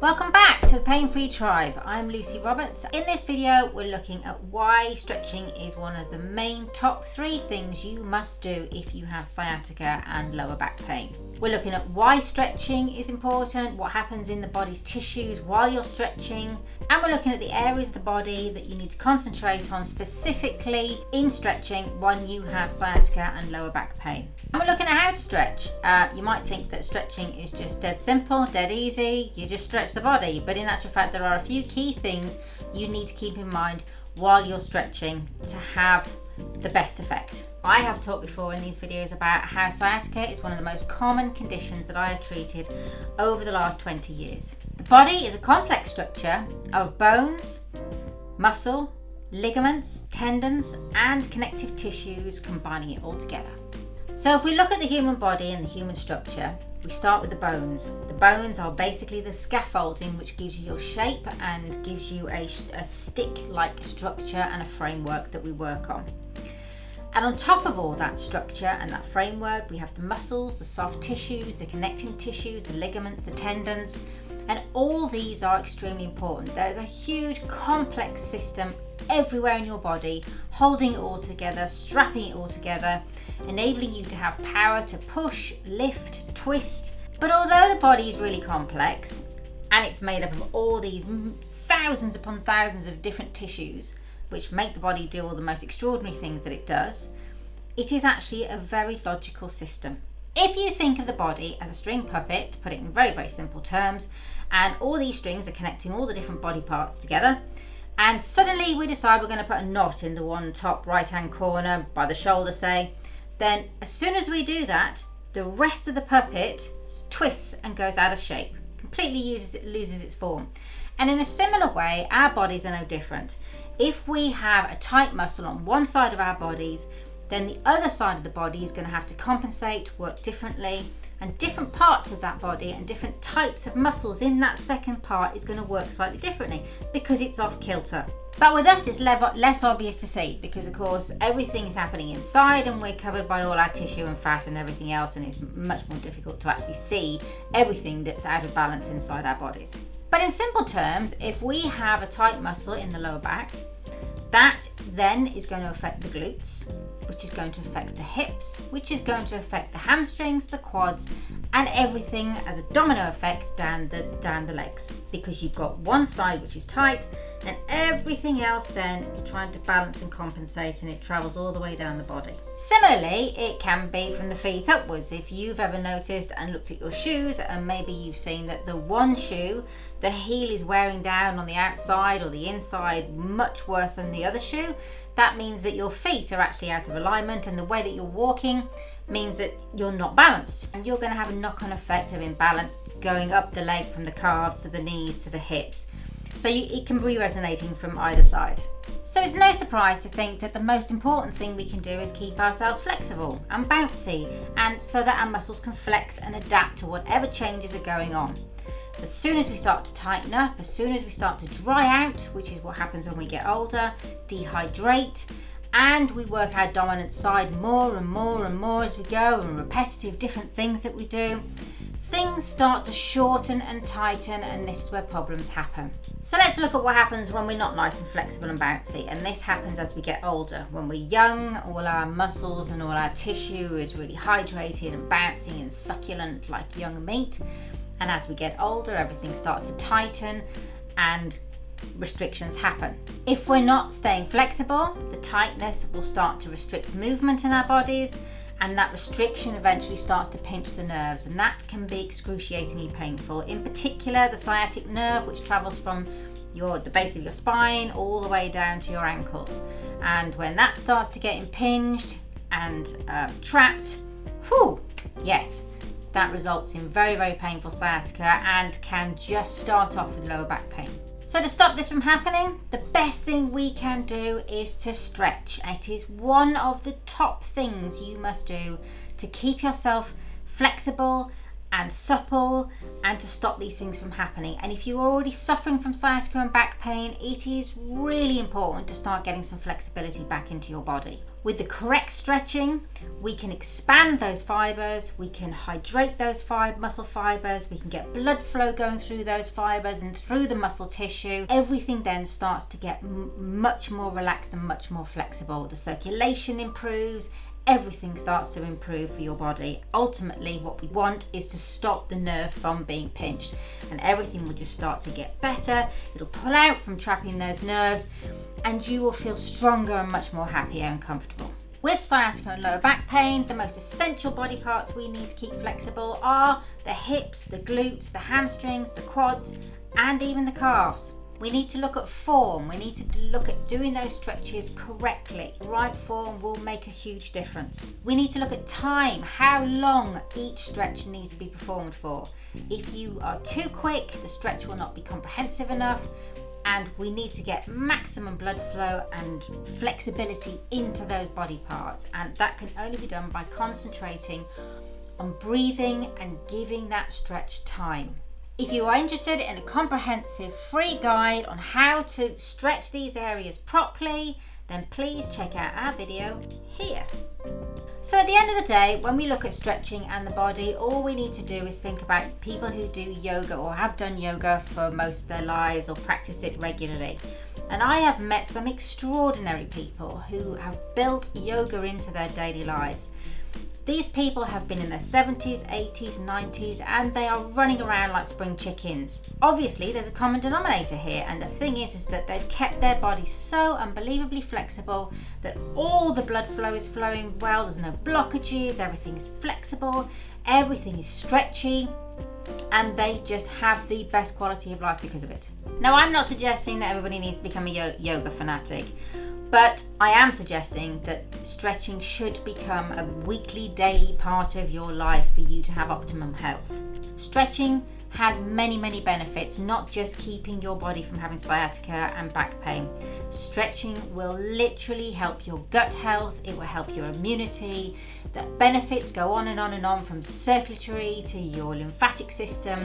Welcome back to the Pain-Free Tribe. I'm Lucy Roberts. In this video, we're looking at why stretching is one of the main top 3 things you must do if you have sciatica and lower back pain. We're looking at why stretching is important, what happens in the body's tissues while you're stretching, and we're looking at the areas of the body that you need to concentrate on specifically in stretching when you have sciatica and lower back pain. And we're looking at how to stretch. You might think that stretching is just dead simple, dead easy, you just stretch the body, but in actual fact there are a few key things you need to keep in mind while you're stretching to have the best effect. I have talked before in these videos about how sciatica is one of the most common conditions that I have treated over the last 20 years. The body is a complex structure of bones, muscle, ligaments, tendons and connective tissues, combining it all together. So if we look at the human body and the human structure, we start with the bones. The bones are basically the scaffolding which gives you your shape and gives you a stick-like structure and a framework that we work on. And on top of all that structure and that framework, we have the muscles, the soft tissues, the connecting tissues, the ligaments, the tendons, and all these are extremely important. There is a huge complex system everywhere in your body, holding it all together, strapping it all together, enabling you to have power to push, lift, twist. But although the body is really complex and it's made up of all these thousands upon thousands of different tissues which make the body do all the most extraordinary things that it does, it is actually a very logical system. If you think of the body as a string puppet, to put it in very, very simple terms, and all these strings are connecting all the different body parts together, and suddenly we decide we're going to put a knot in the one top right hand corner by the shoulder, say, then as soon as we do that, the rest of the puppet twists and goes out of shape, completely loses its form. And in a similar way, our bodies are no different. If we have a tight muscle on one side of our bodies, then the other side of the body is going to have to compensate, work differently, and different parts of that body and different types of muscles in that second part is going to work slightly differently because it's off kilter. But with us it's less obvious to see because of course everything is happening inside and we're covered by all our tissue and fat and everything else, and it's much more difficult to actually see everything that's out of balance inside our bodies. But in simple terms, if we have a tight muscle in the lower back, that then is going to affect the glutes, which is going to affect the hips, which is going to affect the hamstrings, the quads, and everything as a domino effect down the legs. Because you've got one side which is tight, and everything else then is trying to balance and compensate, and it travels all the way down the body. Similarly, it can be from the feet upwards. If you've ever noticed and looked at your shoes, and maybe you've seen that the one shoe, the heel is wearing down on the outside or the inside much worse than the other shoe, that means that your feet are actually out of alignment, and the way that you're walking means that you're not balanced, and you're going to have a knock-on effect of imbalance going up the leg from the calves to the knees to the hips. So it can be resonating from either side. So it's no surprise to think that the most important thing we can do is keep ourselves flexible and bouncy, and so that our muscles can flex and adapt to whatever changes are going on. As soon as we start to tighten up, as soon as we start to dry out, which is what happens when we get older, dehydrate, and we work our dominant side more and more and more as we go, and repetitive different things that we do, things start to shorten and tighten, and this is where problems happen. So let's look at what happens when we're not nice and flexible and bouncy, and this happens as we get older. When we're young, all our muscles and all our tissue is really hydrated and bouncy and succulent like young meat. And as we get older, everything starts to tighten and restrictions happen. If we're not staying flexible, the tightness will start to restrict movement in our bodies, and that restriction eventually starts to pinch the nerves, and that can be excruciatingly painful. In particular, the sciatic nerve, which travels from the base of your spine all the way down to your ankles. And when that starts to get impinged and trapped, yes, that results in very, very painful sciatica and can just start off with lower back pain. So to stop this from happening, the best thing we can do is to stretch. It is one of the top things you must do to keep yourself flexible and supple and to stop these things from happening. And if you're already suffering from sciatica and back pain, it is really important to start getting some flexibility back into your body. With the correct stretching, we can expand those fibers, we can hydrate those muscle fibers, we can get blood flow going through those fibers and through the muscle tissue. Everything then starts to get much more relaxed and much more flexible. The circulation improves, everything starts to improve for your body. Ultimately, what we want is to stop the nerve from being pinched, and everything will just start to get better. It'll pull out from trapping those nerves, and you will feel stronger and much more happier and comfortable. With sciatica and lower back pain, the most essential body parts we need to keep flexible are the hips, the glutes, the hamstrings, the quads, and even the calves. We need to look at form. We need to look at doing those stretches correctly. The right form will make a huge difference. We need to look at time, how long each stretch needs to be performed for. If you are too quick, the stretch will not be comprehensive enough, and we need to get maximum blood flow and flexibility into those body parts, and that can only be done by concentrating on breathing and giving that stretch time. If you are interested in a comprehensive free guide on how to stretch these areas properly, then please check out our video here. So at the end of the day, when we look at stretching and the body, all we need to do is think about people who do yoga or have done yoga for most of their lives or practice it regularly. And I have met some extraordinary people who have built yoga into their daily lives. These people have been in their 70s, 80s, 90s, and they are running around like spring chickens. Obviously, there's a common denominator here, and the thing is that they've kept their body so unbelievably flexible that all the blood flow is flowing well, there's no blockages, everything is flexible, everything is stretchy, and they just have the best quality of life because of it. Now, I'm not suggesting that everybody needs to become a yoga fanatic, but I am suggesting that stretching should become a weekly, daily part of your life for you to have optimum health. Stretching has many, many benefits, not just keeping your body from having sciatica and back pain. Stretching will literally help your gut health, it will help your immunity. The benefits go on and on and on, from circulatory to your lymphatic system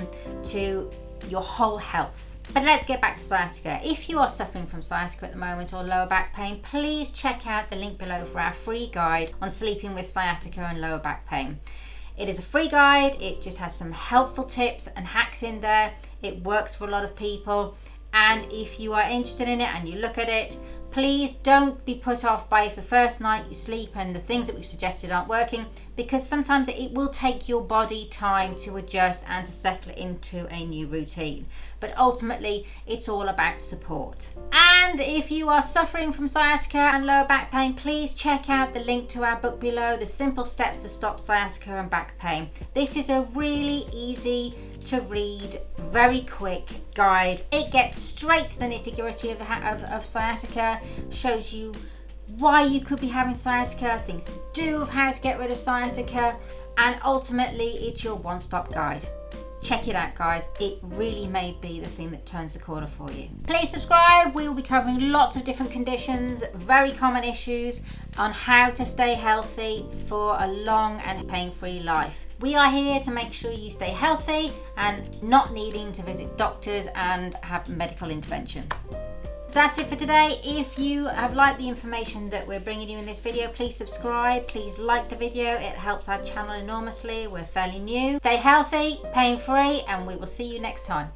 to your whole health. But let's get back to sciatica. If you are suffering from sciatica at the moment or lower back pain, please check out the link below for our free guide on sleeping with sciatica and lower back pain. It is a free guide, it just has some helpful tips and hacks in there. It works for a lot of people, and if you are interested in it and you look at it, please don't be put off by if the first night you sleep and the things that we've suggested aren't working, because sometimes it will take your body time to adjust and to settle into a new routine. But ultimately, it's all about support. And if you are suffering from sciatica and lower back pain, please check out the link to our book below, The Simple Steps to Stop Sciatica and Back Pain. This is a really easy to read, very quick guide. It gets straight to the nitty-gritty of sciatica, shows you why you could be having sciatica, things to do of how to get rid of sciatica, and ultimately it's your one-stop guide. Check it out, guys. It really may be the thing that turns the corner for you. Please subscribe. We will be covering lots of different conditions, very common issues on how to stay healthy for a long and pain-free life. We are here to make sure you stay healthy and not needing to visit doctors and have medical intervention. That's it for today. If you have liked the information that we're bringing you in this video, please subscribe, please like the video. It helps our channel enormously. We're fairly new. Stay healthy, pain-free, and we will see you next time.